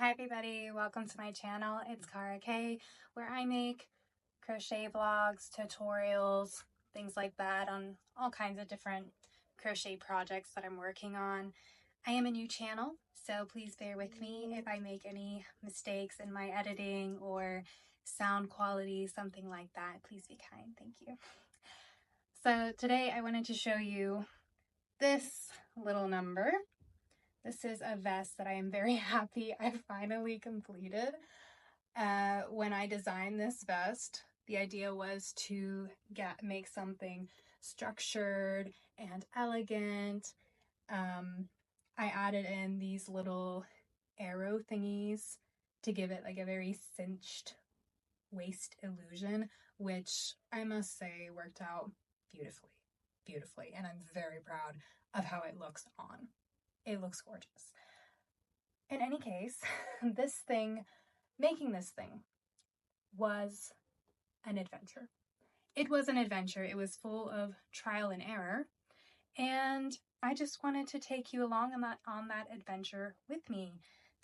Hi everybody, welcome to my channel. It's Cara K, where I make crochet vlogs, tutorials, things like that on all kinds of different crochet projects that I'm working on. I am a new channel, so please bear with me if I make any mistakes in my editing or sound quality, something like that. Please be kind, thank you. So today I wanted to show you this little number. This is a vest that I am very happy I finally completed. When I designed this vest, the idea was to make something structured and elegant. I added in these little arrow thingies to give it like a very cinched waist illusion, which I must say worked out beautifully, and I'm very proud of how it looks on. It looks gorgeous. In any case, making this thing was an adventure. It was an adventure. It was full of trial and error, and I just wanted to take you along on that adventure with me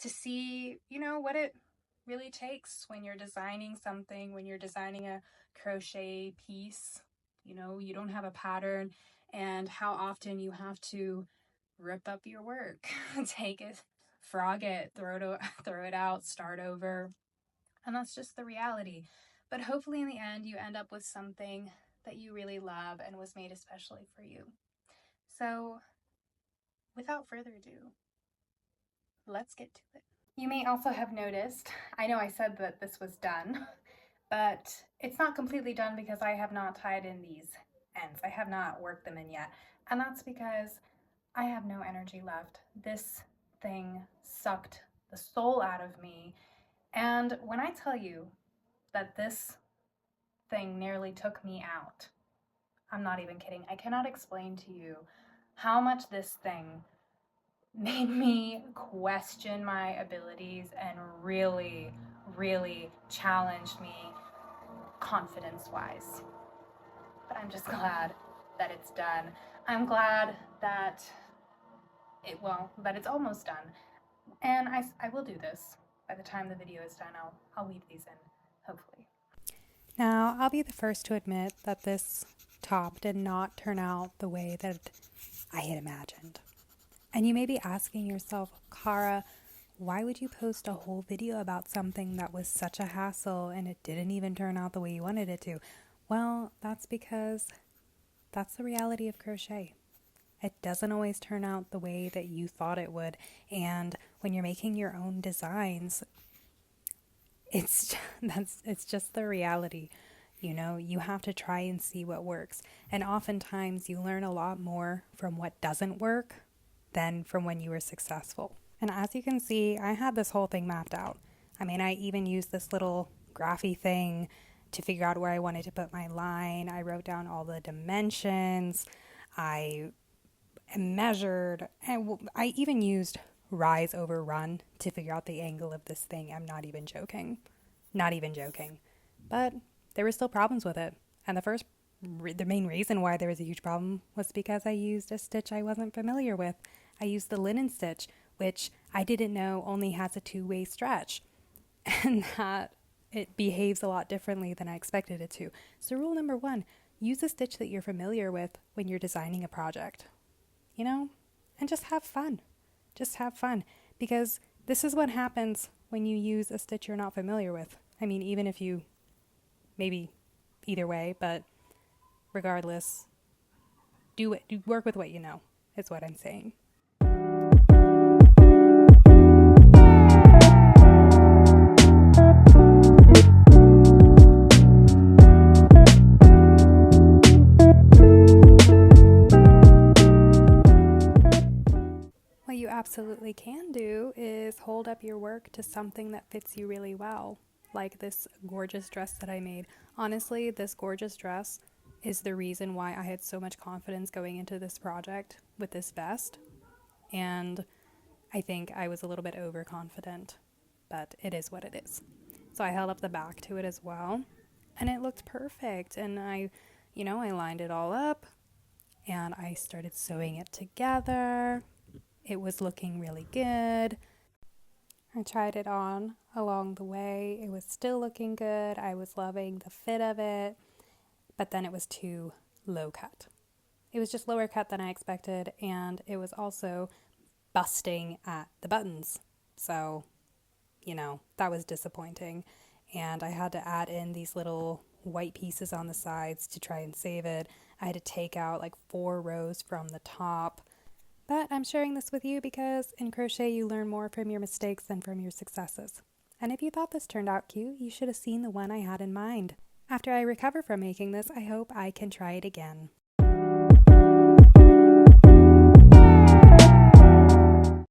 to see, what it really takes when you're designing something, when you're designing a crochet piece. You don't have a pattern, and how often you have to rip up your work, take it, frog it, throw it out, start over. And that's just the reality. But hopefully in the end, you end up with something that you really love and was made especially for you. So without further ado, let's get to it. You may also have noticed, I know I said that this was done, but it's not completely done because I have not tied in these ends. I have not worked them in yet. And that's because I have no energy left. This thing sucked the soul out of me. And when I tell you that this thing nearly took me out, I'm not even kidding. I cannot explain to you how much this thing made me question my abilities and really challenged me confidence-wise. But I'm just glad that it's done. I'm glad that it's almost done. And I will do this. By the time the video is done, I'll weave these in, hopefully. Now, I'll be the first to admit that this top did not turn out the way that I had imagined. And you may be asking yourself, Cara, why would you post a whole video about something that was such a hassle and it didn't even turn out the way you wanted it to? Well, that's because that's the reality of crochet. It doesn't always turn out the way that you thought it would. And when you're making your own designs, it's just the reality. You have to try and see what works. And oftentimes you learn a lot more from what doesn't work than from when you were successful. And as you can see, I had this whole thing mapped out. I even used this little graphy thing to figure out where I wanted to put my line. I wrote down all the dimensions. I measured, and I even used rise over run to figure out the angle of this thing. I'm not even joking. But there were still problems with it. And the main reason why there was a huge problem was because I used a stitch I wasn't familiar with. I used the linen stitch, which I didn't know only has a two-way stretch, and that it behaves a lot differently than I expected it to. So rule number 1, use a stitch that you're familiar with when you're designing a project. And just have fun. Because this is what happens when you use a stitch you're not familiar with. Even if you, maybe either way, but regardless, work with what you know, is what I'm saying. What you absolutely can do is hold up your work to something that fits you really well, like this gorgeous dress that I made. Honestly, this gorgeous dress is the reason why I had so much confidence going into this project with this vest, and I think I was a little bit overconfident, but it is what it is. So I held up the back to it as well, and it looked perfect, and I lined it all up, and I started sewing it together. It was looking really good. I tried it on along the way. It was still looking good. I was loving the fit of it, but then it was too low cut. It was just lower cut than I expected, and it was also busting at the buttons. So, that was disappointing. And I had to add in these little white pieces on the sides to try and save it. I had to take out like 4 rows from the top. But I'm sharing this with you because in crochet you learn more from your mistakes than from your successes. And if you thought this turned out cute, you should have seen the one I had in mind. After I recover from making this, I hope I can try it again.